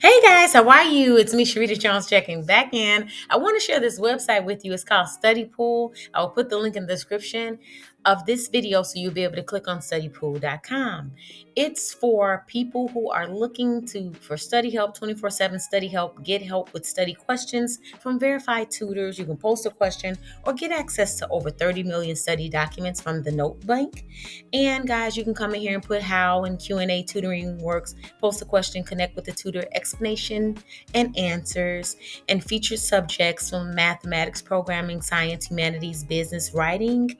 Hey guys, how are you? It's me, Sharita Jones, checking back in. I want to share this website with you. It's called Studypool. I will put the link in the description of this video so you'll be able to click on studypool.com. It's for people who are looking for study help, 24/7 study help, get help with study questions from verified tutors. You can post a question or get access to over 30 million study documents from the Note Bank. And guys, you can come in here and put how and Q&A tutoring works, post a question, connect with the tutor, explanation and answers, and featured subjects from mathematics, programming, science, humanities, business, writing.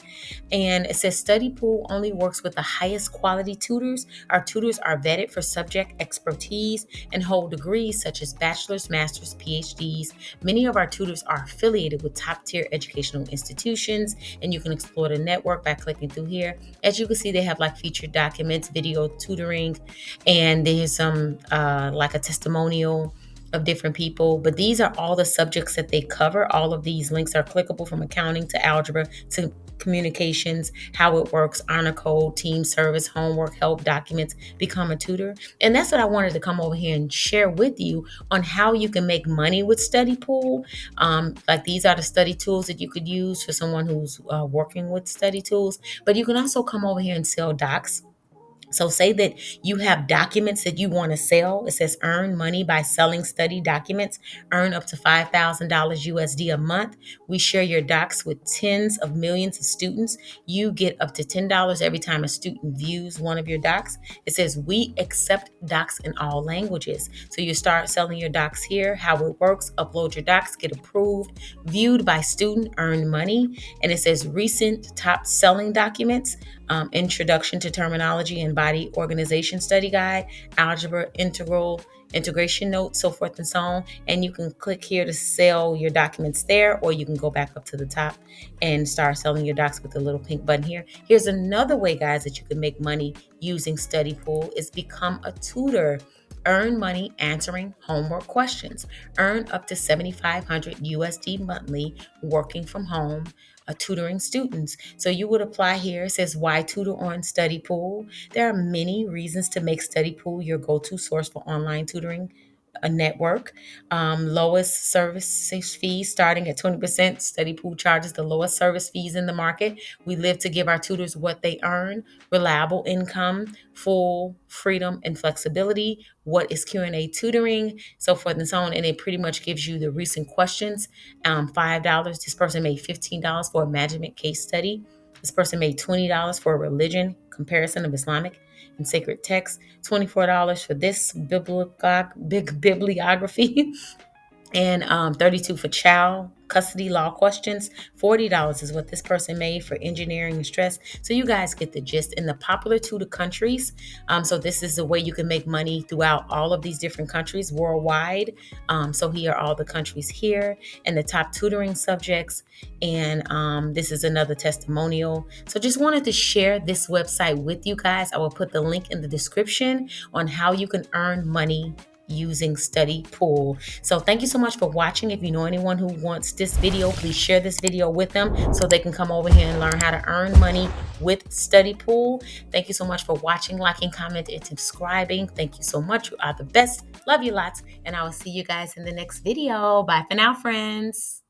And it says Study Pool only works with the highest quality tutors. Our tutors are vetted for subject expertise and hold degrees such as bachelor's, master's, PhDs. Many of our tutors are affiliated with top tier educational institutions, and you can explore the network by clicking through here. As you can see, they have like featured documents, video tutoring, and there's some like a testimonial of different people. But these are all the subjects that they cover. All of these links are clickable, from accounting to algebra to communications, how it works, honor code, team service, homework, help, documents, become a tutor. And that's what I wanted to come over here and share with you on how you can make money with Studypool. Like these are the study tools that you could use for someone who's working with study tools. But you can also come over here and sell docs. So say that you have documents that you want to sell. It says earn money by selling study documents. Earn up to $5,000 USD a month. We share your docs with tens of millions of students. You get up to $10 every time a student views one of your docs. It says we accept docs in all languages. So you start selling your docs here. How it works: upload your docs, get approved, viewed by student, earn money. And it says recent top selling documents. Introduction to Terminology and Body Organization Study Guide, Algebra Integration Notes, so forth and so on. And you can click here to sell your documents there, or you can go back up to the top and start selling your docs with the little pink button here. Here's another way, guys, that you can make money using Studypool is become a tutor. Earn money answering homework questions. Earn up to 7,500 USD monthly working from home, tutoring students. So you would apply here. It says why tutor on Studypool. There are many reasons to make Studypool your go-to source for online tutoring. A network, lowest service fees starting at 20%. Studypool charges the lowest service fees in the market. We live to give our tutors what they earn: reliable income, full freedom and flexibility. What is Q&A tutoring, so forth and so on. And it pretty much gives you the recent questions. $5. This person made $15 for a management case study. This person made $20 for a religion comparison of Islamic and sacred texts. $24 for this bibliography. And 32 for child custody law questions. $40 is what this person made for engineering and stress. So you guys get the gist. In the popular tutor countries, so this is the way you can make money throughout all of these different countries worldwide. So here are all the countries here and the top tutoring subjects. And this is another testimonial. So just wanted to share this website with you guys. I will put the link in the description on how you can earn money using Studypool. So thank you so much for watching. If you know anyone who wants this video, please share this video with them so they can come over here and learn how to earn money with Studypool. Thank you so much for watching, liking, commenting, and subscribing. Thank you so much. You are the best. Love you lots. And I will see you guys in the next video. Bye for now, friends.